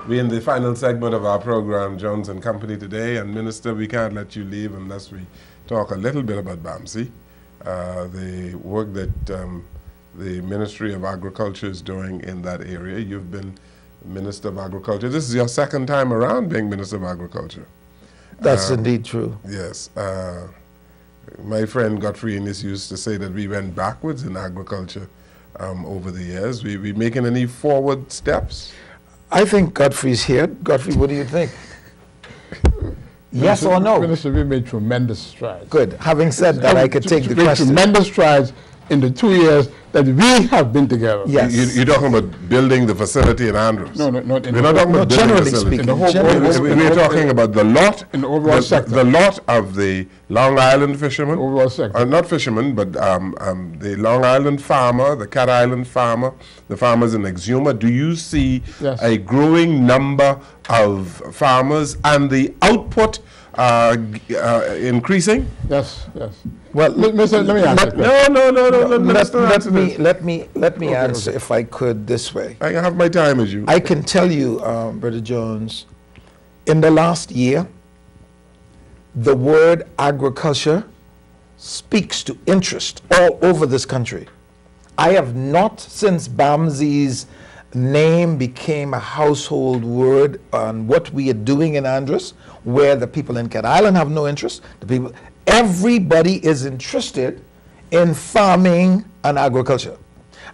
We're in the final segment of our program, Jones and Company, today. And Minister, we can't let you leave unless we talk a little bit about BAMSI, the work that the Ministry of Agriculture is doing in that area. You've been Minister of Agriculture. This is your second time around being Minister of Agriculture. That's indeed true. Yes. My friend Godfrey Innes used to say that we went backwards in agriculture over the years. We making any forward steps? I think Godfrey's here. Godfrey, what do you think? Yes or no? Minister, we made tremendous strides. Good. Having said that, I could take the question. Tremendous strides in the 2 years that we have been together. Yes. You're talking about building the facility in Andrews? No, we're not talking about generally facility. speaking. We're talking about the lot, in the overall sector. The lot of the Long Island fishermen. Overall sector. Not fishermen, but the Long Island farmer, the Cat Island farmer, the farmers in Exuma. Do you see a growing number of farmers and the output increasing? Yes, yes. Well, let me answer. Let me answer, if I could, this way. I have my time as you. I can tell you, Brother Jones, in the last year, the word agriculture speaks to interest all over this country. I have not, since BAMSI's name became a household word on what we are doing in Andros, where the people in Cat Island have no interest, everybody is interested in farming and agriculture.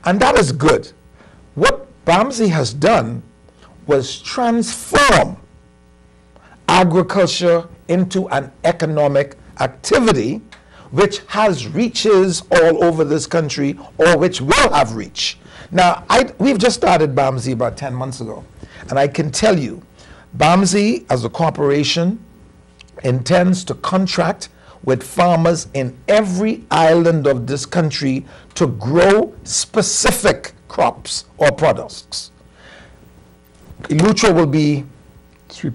And that is good. What BAMSI has done was transform agriculture into an economic activity which has reaches all over this country, or which will have reach. Now, we've just started BAMSI about 10 months ago, and I can tell you, BAMSI as a corporation intends to contract with farmers in every island of this country to grow specific crops or products. Eleuthera will be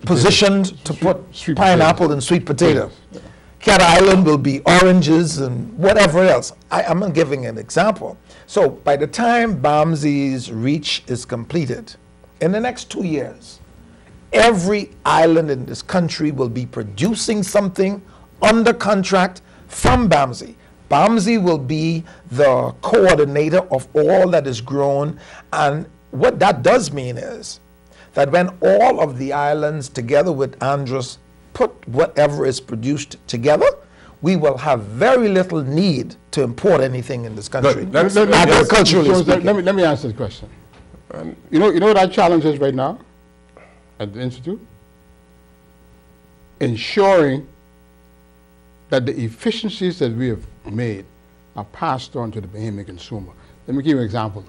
positioned to put pineapple and sweet potato. Yes. Cat Island will be oranges and whatever else. I'm giving an example. So by the time BAMSI's reach is completed, in the next 2 years, every island in this country will be producing something under contract from BAMSI. BAMSI will be the coordinator of all that is grown, and what that does mean is that when all of the islands together with Andros put whatever is produced together, we will have very little need to import anything in this country. Agriculturally speaking. Let me answer the question. You know what our challenge is right now at the Institute? Ensuring that the efficiencies that we have made are passed on to the Bahamian consumer. Let me give you an example.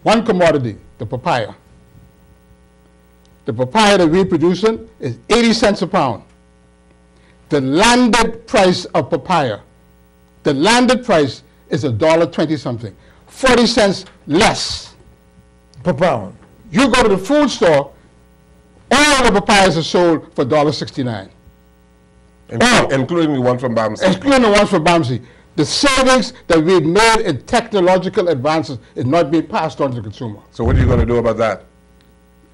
One commodity, the papaya. The papaya that we're producing is 80 cents a pound. The landed price of papaya, the landed price is $1.20 something, 40 cents less per pound. You go to the food store, all the papayas are sold for $1.69. Including the one from BAMSI. Including the ones from BAMSI. The savings that we've made in technological advances is not being passed on to the consumer. So what are you going to do about that?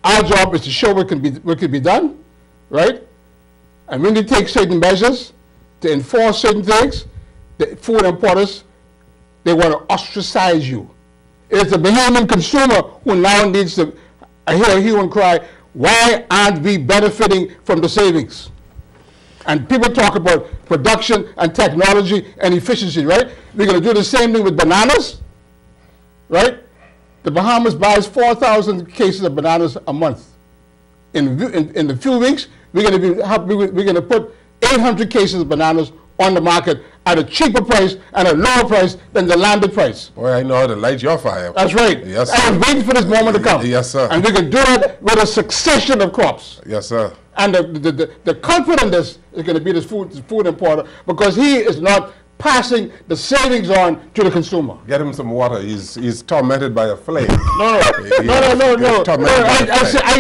Our job is to show what can be done, right? And when they take certain measures to enforce certain things, the food importers, they want to ostracize you. It's the Bahamian consumer who now needs to hear a hue and cry, why aren't we benefiting from the savings? And people talk about production and technology and efficiency, right? We're going to do the same thing with bananas, right? The Bahamas buys 4,000 cases of bananas a month. In a few weeks, we're going to put 800 cases of bananas on the market at a cheaper price and a lower price than the landed price. Boy, I know how to light your fire. That's right. Yes, sir. I was waiting for this moment to come. Yes, sir. And we can do it with a succession of crops. Yes, sir. And the culprit in this is going to be this food importer, because he is not passing the savings on to the consumer. Get him some water. He's tormented by a flame. No. I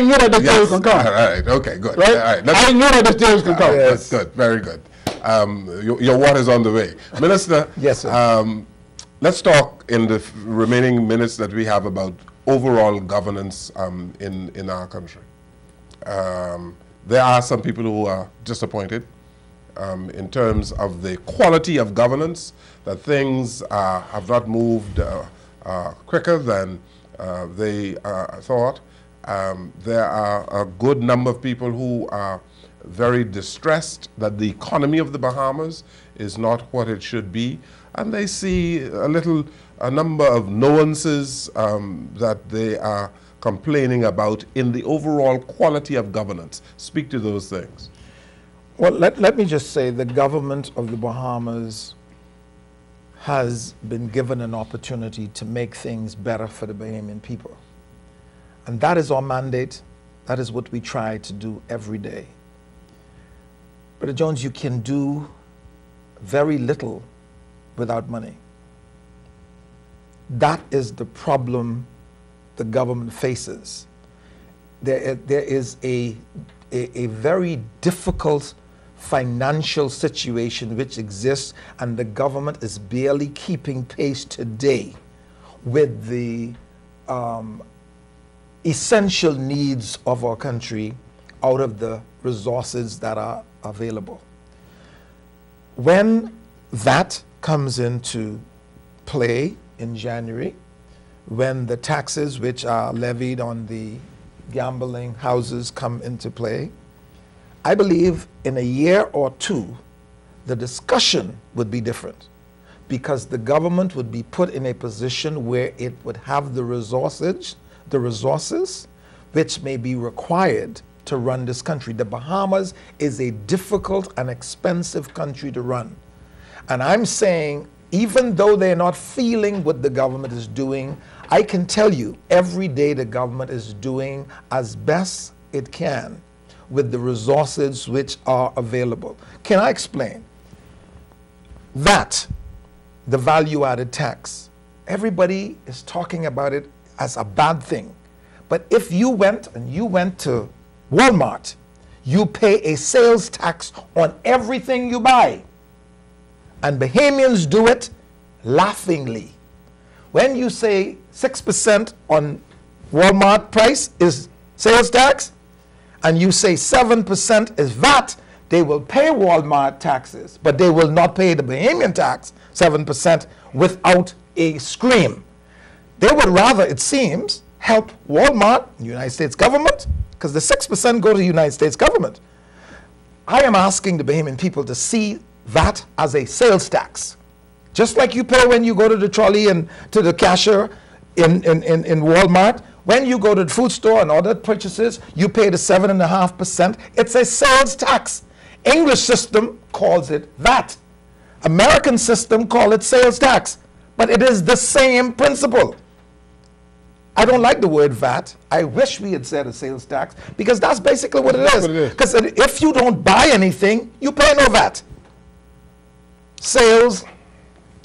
knew that this day was going to come. All right. Okay. Good. Right? All right. I knew that this day was going to come. Yes. Good. Very good. Your water's on the way, Minister. Yes, sir. Let's talk in the remaining minutes that we have about overall governance in our country. There are some people who are disappointed in terms of the quality of governance, that things have not moved quicker than they thought. There are a good number of people who are very distressed that the economy of the Bahamas is not what it should be, and they see a number of nuances that they are complaining about in the overall quality of governance. Speak to those things. Well, let me just say the government of the Bahamas has been given an opportunity to make things better for the Bahamian people. And that is our mandate. That is what we try to do every day. Brother Jones, you can do very little without money. That is the problem the government faces. There is a very difficult financial situation which exists, and the government is barely keeping pace today with the essential needs of our country out of the resources that are available. When that comes into play in January, when the taxes which are levied on the gambling houses come into play, I believe in a year or two, the discussion would be different, because the government would be put in a position where it would have the resources which may be required to run this country. The Bahamas is a difficult and expensive country to run. And I'm saying, even though they're not feeling what the government is doing, I can tell you every day the government is doing as best it can with the resources which are available. Can I explain? That, the value-added tax, everybody is talking about it as a bad thing. But if you went to Walmart, you pay a sales tax on everything you buy. And Bahamians do it laughingly. When you say 6% on Walmart price is sales tax, and you say 7% is VAT, they will pay Walmart taxes, but they will not pay the Bahamian tax, 7%, without a scream. They would rather, it seems, help Walmart, the United States government, because the 6% go to the United States government. I am asking the Bahamian people to see that as a sales tax. Just like you pay when you go to the trolley and to the cashier in Walmart, when you go to the food store and other purchases, you pay the 7.5%. It's a sales tax. English system calls it VAT. American system call it sales tax. But it is the same principle. I don't like the word VAT. I wish we had said a sales tax, because that's basically what it is. Because if you don't buy anything, you pay no VAT. Sales,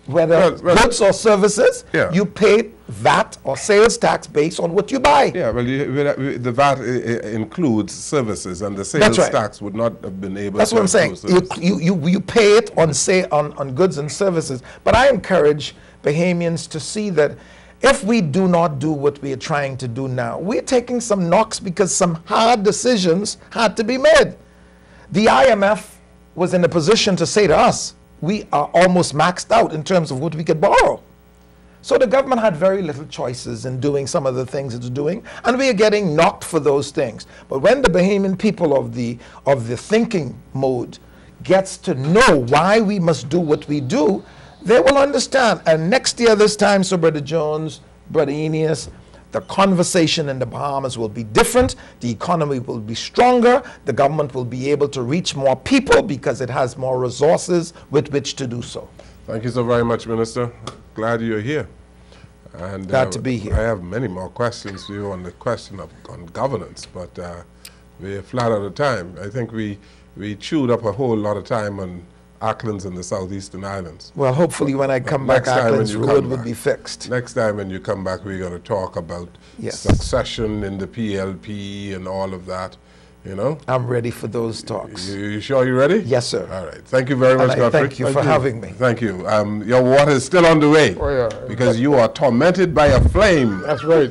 whether goods or services, you pay VAT or sales tax based on what you buy. Yeah, well, the VAT includes services, and the sales tax would not have been able to. That's what I'm saying. You pay it on goods and services. But I encourage Bahamians to see that if we do not do what we are trying to do now, we're taking some knocks because some hard decisions had to be made. The IMF was in a position to say to us, we are almost maxed out in terms of what we could borrow. So the government had very little choices in doing some of the things it's doing, and we are getting knocked for those things. But when the Bahamian people of the thinking mode gets to know why we must do what we do, they will understand. And next year this time, so Brother Jones, Brother Eneas, the conversation in the Bahamas will be different. The economy will be stronger. The government will be able to reach more people because it has more resources with which to do so. Thank you so very much, Minister. Glad you're here. And glad to be here. I have many more questions for you on the question on governance, but we're flat out of time. I think we chewed up a whole lot of time on Auckland's and the southeastern islands. Well, hopefully when I come back, Auckland's road will be fixed. Next time when you come back, we're going to talk about succession in the PLP and all of that. You know? I'm ready for those talks. You sure you're ready? Yes, sir. All right. Thank you very much, And I Godfrey. thank you for having me. Thank you. Your water is still on the way. Oh, yeah. Because you are tormented by a flame. That's right.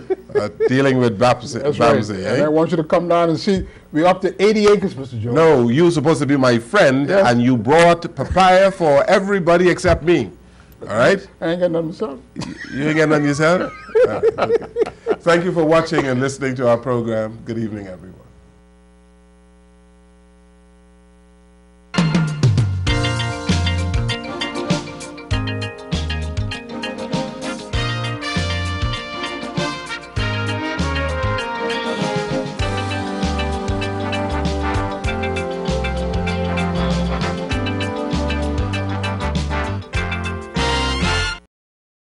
Dealing with Bamsey. That's right. Bamsey, And I want you to come down and see. We're up to 80 acres, Mr. Jones. No, you're supposed to be my friend, Yes. and you brought papaya for everybody except me. All right? I ain't got nothing myself. You ain't got none yourself? All right, okay. Thank you for watching and listening to our program. Good evening, everyone.